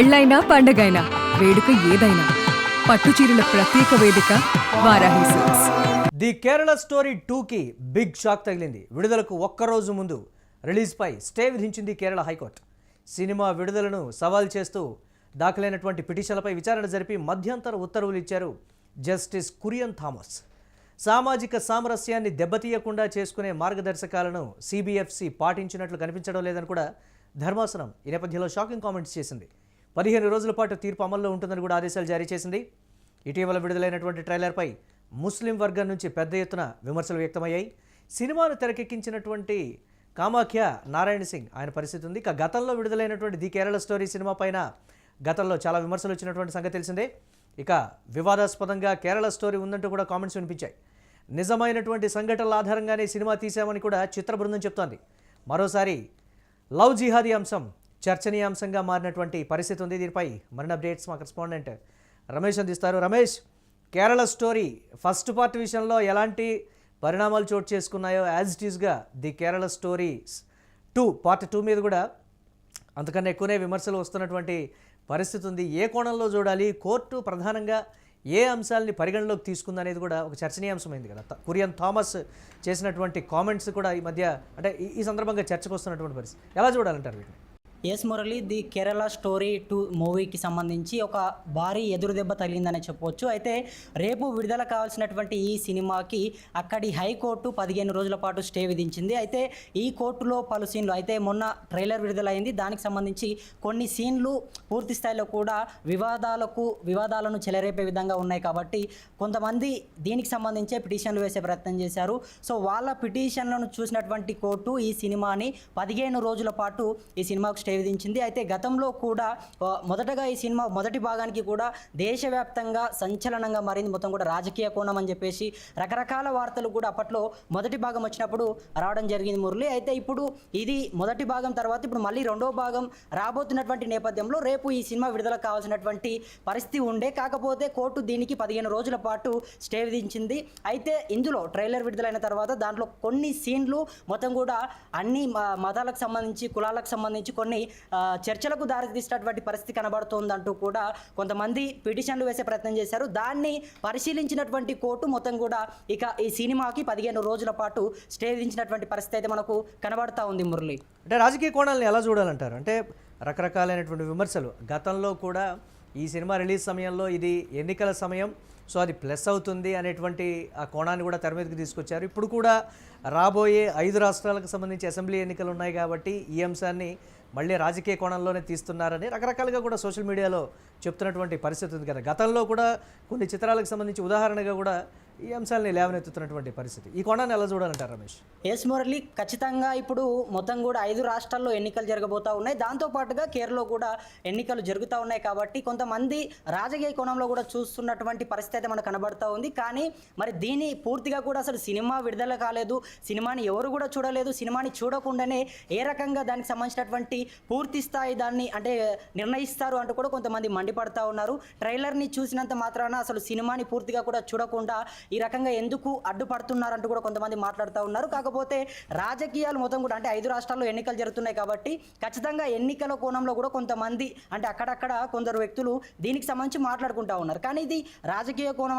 పెళ్ళైనా పండగైనా వేడుక ఏదైనా పట్టుచీరల ప్రత్యేక వేదిక Varahi silks. The Kerala story 2కి బిగ్ షాక్ తగిలింది. విడుదలకు ఒక్కరోజు ముందు రిలీజ్పై స్టే విధించింది కేరళ హైకోర్టు. సినిమా విడుదలను సవాల్ చేస్తూ దాఖలైనటువంటి పిటిషన్లపై విచారణ జరిపి మధ్యంతర ఉత్తర్వులు ఇచ్చారు జస్టిస్ కురియన్ థామస్. సామాజిక సామరస్యాన్ని దెబ్బతీయకుండా చేసుకునే మార్గదర్శకాలను సిబిఎఫ్సి పాటించినట్లు కనిపించడం లేదని కూడా ధర్మాసనం ఈ నేపథ్యంలో షాకింగ్ కామెంట్స్ చేసింది. 15 రోజుల పాటు తీర్పు అమల్లో ఉంటుందని కూడా ఆదేశాలు జారీ చేసింది. ఇటీవల విడుదలైనటువంటి ట్రైలర్పై ముస్లిం వర్గం నుంచి పెద్ద ఎత్తున విమర్శలు వ్యక్తమయ్యాయి. సినిమాను తెరకెక్కించినటువంటి కామాఖ్య నారాయణ సింగ్ ఆయన పరిస్థితి ఉంది. ఇక గతంలో విడుదలైనటువంటి ది కేరళ స్టోరీ సినిమా పైన గతంలో చాలా విమర్శలు వచ్చినటువంటి సంగతి తెలిసిందే. ఇక వివాదాస్పదంగా కేరళ స్టోరీ ఉందంటూ కూడా కామెంట్స్ వినిపించాయి. నిజమైనటువంటి సంఘటనల ఆధారంగానే సినిమా తీశామని కూడా చిత్ర బృందం చెప్తోంది. మరోసారి లవ్ జిహాదీ అంశం చర్చనీయాంశంగా మారినటువంటి పరిస్థితి ఉంది. దీనిపై మరిన్ని అప్డేట్స్ మా కరెస్పాండెంట్ రమేష్ అందిస్తారు. Ramesh, Kerala story first part విషయంలో ఎలాంటి పరిణామాలు చోటు చేసుకున్నాయో యాజ్ ఇట్ ఈస్గా ది కేరళ స్టోరీస్ పార్ట్ 2 మీద కూడా అంతకన్నా ఎక్కువనే విమర్శలు వస్తున్నటువంటి పరిస్థితి ఉంది. ఏ కోణంలో చూడాలి, కోర్టు ప్రధానంగా ఏ అంశాలని పరిగణలోకి తీసుకుందనేది కూడా ఒక చర్చనీయాంశమైంది కదా. కురియన్ థామస్ చేసినటువంటి కామెంట్స్ కూడా ఈ మధ్య అంటే ఈ సందర్భంగా చర్చకు వస్తున్నటువంటి పరిస్థితి ఎలా చూడాలంటారు వీటిని? Yes Murali, the Kerala story 2 మూవీకి సంబంధించి ఒక భారీ ఎదురు దెబ్బ తగిలిందనే చెప్పవచ్చు. అయితే రేపు విడుదల కావాల్సినటువంటి ఈ సినిమాకి అక్కడి హైకోర్టు 15 రోజుల పాటు స్టే విధించింది. అయితే ఈ కోర్టులో పలు సీన్లు అయితే మొన్న ట్రైలర్ విడుదలైంది. దానికి సంబంధించి కొన్ని సీన్లు పూర్తి స్థాయిలో కూడా వివాదాలను చెలరేపే విధంగా ఉన్నాయి. కాబట్టి కొంతమంది దీనికి సంబంధించే పిటిషన్లు వేసే ప్రయత్నం చేశారు. సో వాళ్ళ పిటిషన్లను చూసినటువంటి కోర్టు ఈ సినిమాని 15 రోజుల పాటు ఈ సినిమాకు స్టే విధించింది. అయితే గతంలో కూడా మొదటగా ఈ సినిమా మొదటి భాగానికి కూడా దేశవ్యాప్తంగా సంచలనంగా మారింది. మొత్తం కూడా రాజకీయ కోణం అని చెప్పేసి రకరకాల వార్తలు కూడా అప్పట్లో మొదటి భాగం వచ్చినప్పుడు రావడం జరిగింది మురళి. అయితే ఇప్పుడు ఇది మొదటి భాగం తర్వాత ఇప్పుడు మళ్ళీ రెండో భాగం రాబోతున్నటువంటి నేపథ్యంలో రేపు ఈ సినిమా విడుదల కావాల్సినటువంటి పరిస్థితి ఉండే. కాకపోతే కోర్టు దీనికి 15 రోజుల పాటు స్టే విధించింది. అయితే ఇందులో ట్రైలర్ విడుదలైన తర్వాత దాంట్లో కొన్ని సీన్లు మొత్తం కూడా అన్ని మతాలకు సంబంధించి కులాలకు సంబంధించి కొన్ని చర్చలకు దారితీసినటువంటి పరిస్థితి కనబడుతోందంటూ కూడా కొంతమంది పిటిషన్లు వేసే ప్రయత్నం చేశారు. దాన్ని పరిశీలించినటువంటి కోర్టు మొత్తం కూడా ఇక ఈ సినిమాకి 15 రోజుల పాటు స్టే విధించినటువంటి పరిస్థితి అయితే మనకు కనబడతా ఉంది మురళి. అంటే రాజకీయ కోణాలను ఎలా చూడాలంటారు? అంటే రకరకాలైనటువంటి విమర్శలు గతంలో కూడా ఈ సినిమా రిలీజ్ సమయంలో ఇది ఎన్నికల సమయం, సో అది ప్లస్ అవుతుంది అనేటువంటి ఆ కోణాన్ని కూడా తెర మీదకి తీసుకొచ్చారు. ఇప్పుడు కూడా రాబోయే 5 రాష్ట్రాలకు సంబంధించి అసెంబ్లీ ఎన్నికలు ఉన్నాయి కాబట్టి ఈ అంశాన్ని మళ్ళీ రాజకీయ కోణంలోనే తీస్తున్నారని రకరకాలుగా కూడా సోషల్ మీడియాలో చెప్తున్నటువంటి పరిస్థితి ఉంది కదా. గతంలో కూడా కొన్ని చిత్రాలకు సంబంధించి ఉదాహరణగా కూడా ఈ అంశాలని లేవనెత్తుతున్నటువంటి పరిస్థితి. ఈ కోణాన్ని ఎలా చూడాలంటారు రమేష్? ఎస్ మురళి, ఖచ్చితంగా ఇప్పుడు మొత్తం కూడా 5 రాష్ట్రాల్లో ఎన్నికలు జరగబోతూ ఉన్నాయి. దాంతోపాటుగా కేరళలో కూడా ఎన్నికలు జరుగుతూ ఉన్నాయి. కాబట్టి కొంతమంది రాజకీయ కోణంలో కూడా చూస్తున్నటువంటి పరిస్థితి అయితే మనకు కనబడుతూ ఉంది. కానీ మరి దీని పూర్తిగా కూడా అసలు సినిమా విడుదల కాలేదు, సినిమాని ఎవరు కూడా చూడలేదు, సినిమాని చూడకుండానే ఏ రకంగా దానికి సంబంధించినటువంటి పూర్తి స్థాయి దాన్ని అంటే నిర్ణయిస్తారు అంటూ కూడా కొంతమంది మండిపడతా ఉన్నారు. ట్రైలర్ని చూసినంత మాత్రాన అసలు సినిమాని పూర్తిగా కూడా చూడకుండా ఈ రకంగా ఎందుకు అడ్డుపడుతున్నారంటూ కూడా కొంతమంది మాట్లాడుతూ ఉన్నారు. కాకపోతే రాజకీయాలు మొత్తం కూడా అంటే 5 రాష్ట్రాల్లో ఎన్నికలు జరుగుతున్నాయి కాబట్టి ఖచ్చితంగా ఎన్నికల కోణంలో కూడా కొంతమంది అంటే అక్కడక్కడ కొందరు వ్యక్తులు దీనికి సంబంధించి మాట్లాడుకుంటూ ఉన్నారు. కానీ ఇది రాజకీయ కోణం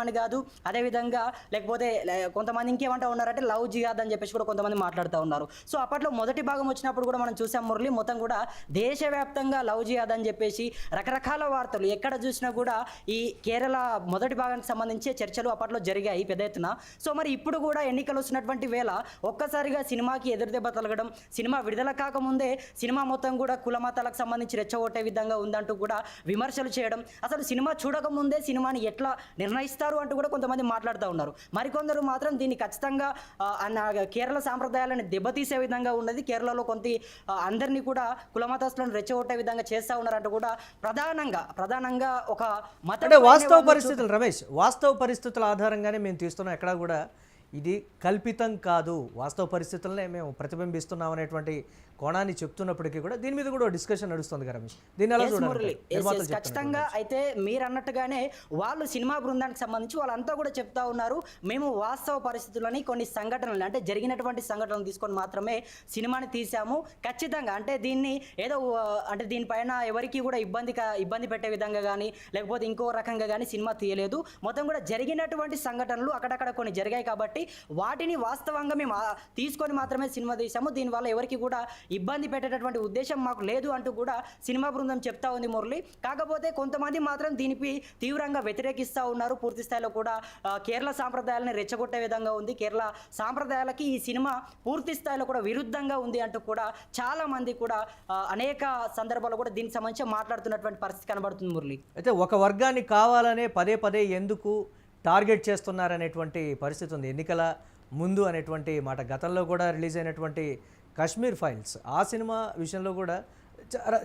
అని కాదు. అదేవిధంగా లేకపోతే కొంతమంది ఇంకేమంటా ఉన్నారంటే లవ్ జిహాద్ అని చెప్పేసి కూడా కొంతమంది మాట్లాడుతూ ఉన్నారు. సో అప్పట్లో మొదటి భాగం వచ్చినప్పుడు కూడా మనం చూసాం మురళి, మొత్తం కూడా దేశవ్యాప్తంగా లవ్ జిహాద్ అని చెప్పేసి రకరకాల వార్తలు ఎక్కడ చూసినా కూడా ఈ కేరళ మొదటి భాగానికి సంబంధించి చర్చలు అప్పట్లో జరిగాయి పెద్ద ఎత్తున. సో మరి ఇప్పుడు కూడా ఎన్నికలు వస్తున్నటువంటి వేళ ఒక్కసారిగా సినిమాకి ఎదురుదెబ్బ తగలడం, సినిమా విడుదల కాకముందే సినిమా మొత్తం కూడా కుల మతాలకు సంబంధించి రెచ్చగొట్టే విధంగా ఉందంటూ కూడా విమర్శలు చేయడం, అసలు సినిమా చూడకముందే సినిమాని ఎట్లా నిర్ణయిస్తారు అంటూ కూడా కొంతమంది మాట్లాడుతూ ఉన్నారు. మరికొందరు మాత్రం దీన్ని ఖచ్చితంగా కేరళ సాంప్రదాయాలను దెబ్బతీసే విధంగా ఉన్నది, కేరళలో అందరినీ కూడా కుల మతస్థులను రెచ్చగొట్టే విధంగా చేస్తూ ఉన్నారంటూ కూడా ప్రధానంగా ఒక మత వాస్తవ పరిస్థితులు రమేష్, వాస్తవ పరిస్థితుల ఆధారంగానే మేము తీస్తున్నాం, ఎక్కడా కూడా ఇది కల్పితం కాదు, వాస్తవ పరిస్థితులనే మేము ప్రతిబింబిస్తున్నాం అనేటువంటి కోణాన్ని చెప్తున్నప్పటికీ కూడా దీని మీద కూడా డిస్కషన్ నడుస్తుంది కదా రమేష్. దీన్ని ఎలా Yes, చూడాలి మురళి. Yes, నిర్మాతలు yes, ఖచ్చితంగా అయితే మీరు అన్నట్టుగానే వాళ్ళు సినిమా బృందానికి సంబంధించి వాళ్ళంతా కూడా చెప్తా ఉన్నారు, మేము వాస్తవ పరిస్థితులని కొన్ని సంఘటనలు అంటే జరిగినటువంటి సంఘటనలు తీసుకొని మాత్రమే సినిమాని తీసాము. ఖచ్చితంగా అంటే దీన్ని ఏదో అంటే దీనిపైన ఎవరికి కూడా ఇబ్బంది పెట్టే విధంగా కానీ లేకపోతే ఇంకో రకంగా కానీ సినిమా తీయలేదు. మొత్తం కూడా జరిగినటువంటి సంఘటనలు అక్కడక్కడ కొన్ని జరిగాయి కాబట్టి వాటిని వాస్తవంగా మేము తీసుకొని మాత్రమే సినిమా తీసాము. దీనివల్ల ఎవరికి కూడా ఇబ్బంది పెట్టేటటువంటి ఉద్దేశం మాకు లేదు అంటూ కూడా సినిమా బృందం చెప్తా ఉంది మురళి. కాకపోతే కొంతమంది మాత్రం దీనికి తీవ్రంగా వ్యతిరేకిస్తూ ఉన్నారు. పూర్తి స్థాయిలో కూడా కేరళ సాంప్రదాయాలని రెచ్చగొట్టే విధంగా ఉంది, కేరళ సాంప్రదాయాలకి ఈ సినిమా పూర్తి స్థాయిలో కూడా విరుద్ధంగా ఉంది అంటూ కూడా చాలా మంది కూడా అనేక సందర్భాల్లో కూడా దీనికి సంబంధించి మాట్లాడుతున్నటువంటి పరిస్థితి కనబడుతుంది మురళి. అయితే ఒక వర్గాన్ని కావాలనే పదే పదే ఎందుకు టార్గెట్ చేస్తున్నారనేటువంటి పరిస్థితి ఉంది. ఎన్నికల ముందు అనేటువంటి మాట గతంలో కూడా రిలీజ్ అయినటువంటి కాశ్మీర్ ఫైల్స్ ఆ సినిమా విషయంలో కూడా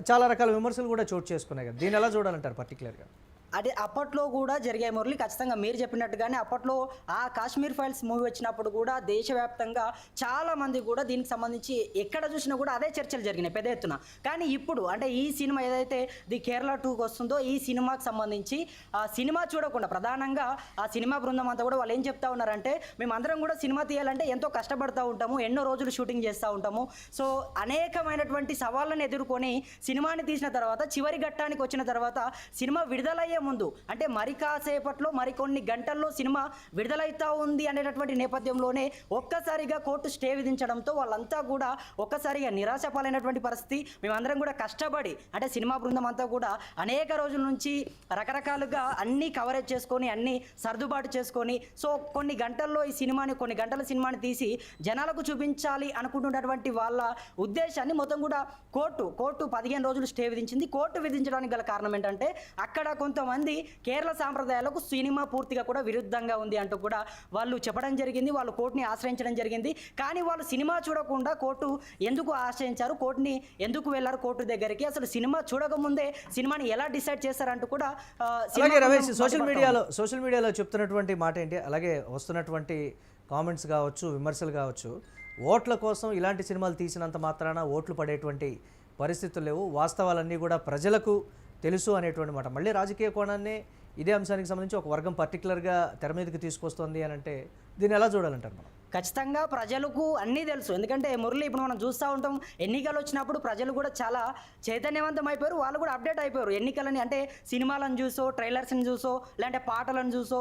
చాలా రకాల విమర్శలు కూడా చోటు చేసుకున్నాయి కదా. దీన్ని ఎలా చూడాలంటారు పర్టికులర్గా? అదే అప్పట్లో కూడా జరిగాయి మురళి. ఖచ్చితంగా మీరు చెప్పినట్టుగానే అప్పట్లో ఆ కాశ్మీర్ ఫైల్స్ మూవీ వచ్చినప్పుడు కూడా దేశవ్యాప్తంగా చాలా మంది కూడా దీనికి సంబంధించి ఎక్కడ చూసినా కూడా అదే చర్చలు జరిగినాయి పెద్ద ఎత్తున. కానీ ఇప్పుడు అంటే ఈ సినిమా ఏదైతే ది కేరళ 2కి వస్తుందో ఈ సినిమాకి సంబంధించి ఆ సినిమా చూడకుండా ప్రధానంగా ఆ సినిమా బృందం అంతా కూడా వాళ్ళు ఏం చెప్తా ఉన్నారంటే, మేమందరం కూడా సినిమా తీయాలంటే ఎంతో కష్టపడుతూ ఉంటాము, ఎన్నో రోజులు షూటింగ్ చేస్తూ ఉంటాము. సో అనేకమైనటువంటి సవాళ్ళను ఎదుర్కొని సినిమాని తీసిన తర్వాత చివరి ఘట్టానికి వచ్చిన తర్వాత సినిమా విడుదలయ్యే ముందు అంటే మరి కాసేపట్లో మరికొన్ని గంటల్లో సినిమా విడుదలైతా ఉంది అనేటటువంటి నేపథ్యంలోనే ఒక్కసారిగా కోర్టు స్టే విధించడంతో వాళ్ళంతా కూడా ఒక్కసారిగా నిరాశ పాలైనటువంటి పరిస్థితి. మేమందరం కూడా కష్టపడి అంటే సినిమా బృందం అంతా కూడా అనేక రోజుల నుంచి రకరకాలుగా అన్ని కవరేజ్ చేసుకొని అన్ని సర్దుబాటు చేసుకొని సో కొన్ని గంటల సినిమాని తీసి జనాలకు చూపించాలి అనుకుంటున్నటువంటి వాళ్ళ ఉద్దేశాన్ని మొత్తం కూడా కోర్టు 15 రోజులు స్టే విధించింది. కోర్టు విధించడానికి గల కారణం ఏంటంటే అక్కడ కొంతమంది కేరళ సాంప్రదాయాలకు సినిమా పూర్తిగా కూడా విరుద్ధంగా ఉంది అంటూ కూడా వాళ్ళు చెప్పడం జరిగింది. వాళ్ళు కోర్టుని ఆశ్రయించడం జరిగింది. కానీ వాళ్ళు సినిమా చూడకుండా కోర్టు ఎందుకు ఆశ్రయించారు, కోర్టుని ఎందుకు వెళ్ళారు కోర్టు దగ్గరికి, అసలు సినిమా చూడకముందే సినిమాని ఎలా డిసైడ్ చేశారంటూ కూడా అలాగే రమేష్ సోషల్ మీడియాలో చెప్తున్నటువంటి మాట ఏంటి, అలాగే వస్తున్నటువంటి కామెంట్స్ కావచ్చు విమర్శలు కావచ్చు, ఓట్ల కోసం ఇలాంటి సినిమాలు తీసినంత మాత్రాన ఓట్లు పడేటువంటి పరిస్థితులు లేవు, వాస్తవాలన్నీ కూడా ప్రజలకు తెలుసు అనేటువంటి మాట. మళ్ళీ రాజకీయ కోణాన్ని ఇదే అంశానికి సంబంధించి ఒక వర్గం పర్టికులర్గా తెర మీదకి తీసుకొస్తుంది అని అంటే దీన్ని ఎలా చూడాలంటారు మనం? ఖచ్చితంగా ప్రజలకు అన్నీ తెలుసు. ఎందుకంటే మురళి ఇప్పుడు మనం చూస్తూ ఉంటాం, ఎన్నికలు వచ్చినప్పుడు ప్రజలు కూడా చాలా చైతన్యవంతం అయిపోయారు, వాళ్ళు కూడా అప్డేట్ అయిపోయారు. ఎన్నికలని అంటే సినిమాలను చూసో ట్రైలర్స్ని చూసో లేదంటే పాటలను చూసో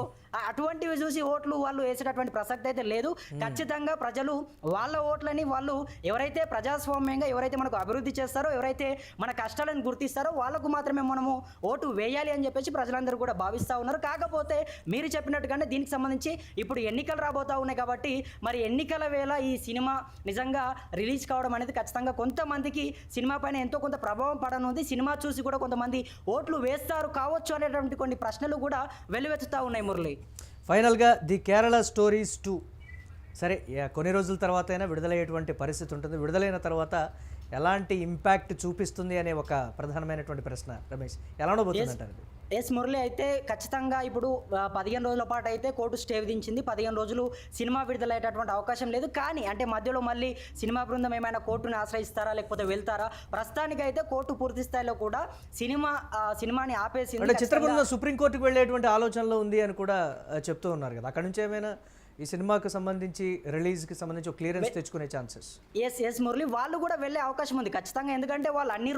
అటువంటివి చూసి ఓట్లు వాళ్ళు వేసేటటువంటి ప్రసక్తి అయితే లేదు. ఖచ్చితంగా ప్రజలు వాళ్ళ ఓట్లని వాళ్ళు ఎవరైతే ప్రజాస్వామ్యంగా ఎవరైతే మనకు అభివృద్ధి చేస్తారో ఎవరైతే మన కష్టాలను గుర్తిస్తారో వాళ్ళకు మాత్రమే మనము ఓటు వేయాలి అని చెప్పేసి ప్రజలందరూ కూడా భావిస్తూ ఉన్నారు. కాకపోతే మీరు చెప్పినట్టుగానే దీనికి సంబంధించి ఇప్పుడు ఎన్నికలు రాబోతూ ఉన్నాయి కాబట్టి మరి ఎన్నికల వేళ ఈ సినిమా నిజంగా రిలీజ్ కావడం అనేది ఖచ్చితంగా కొంతమందికి సినిమా పైన ఎంతో కొంత ప్రభావం పడనుంది. సినిమా చూసి కూడా కొంతమంది ఓట్లు వేస్తారు కావచ్చు అనేటువంటి కొన్ని ప్రశ్నలు కూడా వెల్లువెత్తుతూ ఉన్నాయి మురళి. ఫైనల్గా ది కేరళ స్టోరీస్ 2 సరే కొన్ని రోజుల తర్వాత అయినా విడుదలయ్యేటువంటి పరిస్థితి ఉంటుంది. విడుదలైన తర్వాత ఎలాంటి ఇంపాక్ట్ చూపిస్తుంది అనే ఒక ప్రధానమైనటువంటి ప్రశ్న రమేష్ ఎలా ఉండబోతుంది అంటారు? ఎస్ మురళి, అయితే ఖచ్చితంగా ఇప్పుడు 15 రోజుల పాటు అయితే కోర్టు స్టే విధించింది. 15 రోజులు సినిమా విడుదలయ్యేటటువంటి అవకాశం లేదు. కానీ అంటే మధ్యలో మళ్ళీ సినిమా బృందం ఏమైనా కోర్టుని ఆశ్రయిస్తారా లేకపోతే వెళ్తారా? ప్రస్తుతానికి అయితే కోర్టు పూర్తి స్థాయిలో కూడా సినిమాని ఆపేసింది. అంటే చిత్ర బృందం సుప్రీంకోర్టుకు వెళ్ళేటువంటి ఆలోచనలో ఉంది అని కూడా చెప్తూ ఉన్నారు కదా. అక్కడ నుంచి ఏమైనా ఈ సినిమాకి సంబంధించి రిలీజ్కి సంబంధించి క్లియరెన్స్ తెచ్చుకునే ఛాన్సెస్? ఎస్ మురళి, వాళ్ళు కూడా వెళ్ళే అవకాశం ఉంది ఖచ్చితంగా. ఎందుకంటే వాళ్ళు అన్ని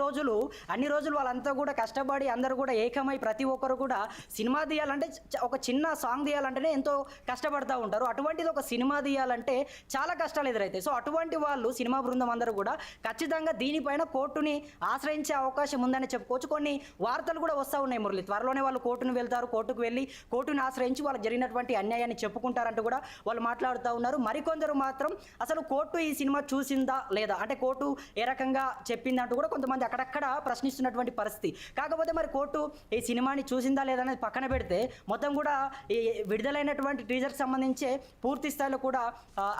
రోజులు వాళ్ళంతా కూడా కష్టపడి అందరూ కూడా ఏకమై ప్రతి ఒక్కరు కూడా సినిమా తీయాలంటే ఒక చిన్న సాంగ్ తీయాలంటేనే ఎంతో కష్టపడుతూ ఉంటారు. అటువంటిది ఒక సినిమా తీయాలంటే చాలా కష్టాలు ఎదురవుతాయి. సో అటువంటి వాళ్ళు సినిమా బృందం అందరూ కూడా ఖచ్చితంగా దీనిపైన కోర్టుని ఆశ్రయించే అవకాశం ఉందని చెప్పుకోవచ్చు. కొన్ని వార్తలు కూడా వస్తూ ఉన్నాయి మురళి, త్వరలోనే వాళ్ళు కోర్టును వెళ్తారు, కోర్టుకు వెళ్ళి కోర్టుని ఆశ్రయించి వాళ్ళకి జరిగినటువంటి అన్యాయాన్ని చెప్పుకుంటారంటూ కూడా వాళ్ళు మాట్లాడుతూ ఉన్నారు. మరికొందరు మాత్రం అసలు కోర్టు ఈ సినిమా చూసిందా లేదా అంటే కోర్టు ఏ రకంగా చెప్పిందంటూ కూడా కొంతమంది అక్కడక్కడ ప్రశ్నిస్తున్నటువంటి పరిస్థితి. కాకపోతే మరి కోర్టు ఈ సినిమాని చూసిందా లేదా అనేది పక్కన పెడితే మొత్తం కూడా ఈ విడుదలైనటువంటి టీజర్కి సంబంధించే పూర్తి స్థాయిలో కూడా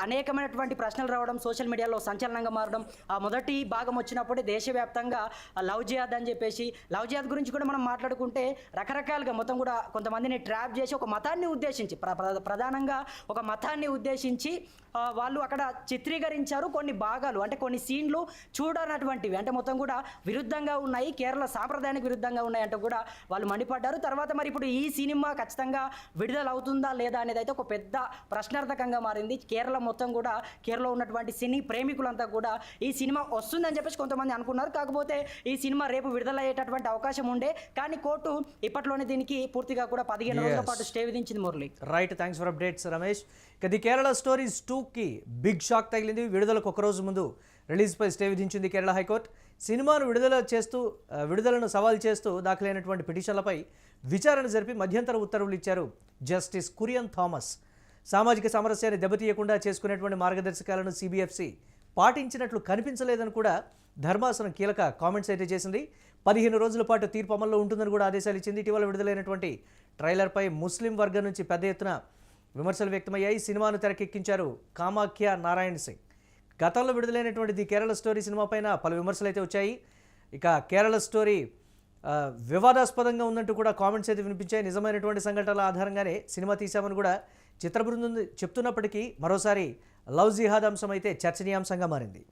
అనేకమైనటువంటి ప్రశ్నలు రావడం, సోషల్ మీడియాలో సంచలనంగా మారడం. ఆ మొదటి భాగం వచ్చినప్పుడే దేశవ్యాప్తంగా లవ్ జిహాద్ అని చెప్పేసి లవ్ జిహాద్ గురించి కూడా మనం మాట్లాడుకుంటే రకరకాలుగా మొత్తం కూడా కొంతమందిని ట్రాప్ చేసి ఒక మతాన్ని ఉద్దేశించి ప్రధానంగా ఒక మతాన్ని ఉద్దేశించి వాళ్ళు అక్కడ చిత్రీకరించారు కొన్ని భాగాలు, అంటే కొన్ని సీన్లు చూడనటువంటివి, అంటే మొత్తం కూడా విరుద్ధంగా ఉన్నాయి, కేరళ సాంప్రదాయానికి విరుద్ధంగా ఉన్నాయి అంటూ కూడా వాళ్ళు మండిపడ్డారు. తర్వాత మరి ఇప్పుడు ఈ సినిమా ఖచ్చితంగా విడుదల అవుతుందా లేదా అనేది అయితే ఒక పెద్ద ప్రశ్నార్థకంగా మారింది. కేరళ మొత్తం కూడా కేరళలో ఉన్నటువంటి సినీ ప్రేమికులంతా కూడా ఈ సినిమా వస్తుందని చెప్పేసి కొంతమంది అనుకున్నారు. కాకపోతే ఈ సినిమా రేపు విడుదలయ్యేటటువంటి అవకాశం ఉండే, కానీ కోర్టు ఇప్పట్లోనే దీనికి పూర్తిగా కూడా 15 రోజుల పాటు స్టే విధించింది. Murali right, thanks for updates Ramesh. ఇక ది కేరళ స్టోరీస్ 2కి బిగ్ షాక్ తగిలింది. విడుదలకు ఒక రోజు ముందు రిలీజ్పై స్టే విధించింది కేరళ హైకోర్టు. సినిమాను విడుదలను సవాల్ చేస్తూ దాఖలైనటువంటి పిటిషన్లపై విచారణ జరిపి మధ్యంతర ఉత్తర్వులు ఇచ్చారు జస్టిస్ కురియన్ థామస్. సామాజిక సామరస్యాన్ని దెబ్బతీయకుండా చేసుకునేటువంటి మార్గదర్శకాలను సిబిఎఫ్సి పాటించినట్లు కనిపించలేదని కూడా ధర్మాసనం కీలక కామెంట్స్ అయితే చేసింది. 15 రోజుల పాటు తీర్పు అమల్లో ఉంటుందని కూడా ఆదేశాలు ఇచ్చింది. ఇటీవల విడుదలైనటువంటి ట్రైలర్పై ముస్లిం వర్గం నుంచి పెద్ద ఎత్తున విమర్శలు వ్యక్తమయ్యాయి. సినిమాను తెరకెక్కించారు కామాఖ్య నారాయణ సింగ్. గతంలో విడుదలైనటువంటి ది కేరళ స్టోరీ సినిమా పైన పలు విమర్శలు అయితే వచ్చాయి. ఇక కేరళ స్టోరీ వివాదాస్పదంగా ఉందంటూ కూడా కామెంట్స్ అయితే వినిపించాయి. నిజమైనటువంటి సంఘటనల ఆధారంగానే సినిమా తీశామని కూడా చిత్ర బృందం చెప్తున్నప్పటికీ మరోసారి లవ్ జిహాద్ అంశం అయితే చర్చనీయాంశంగా మారింది.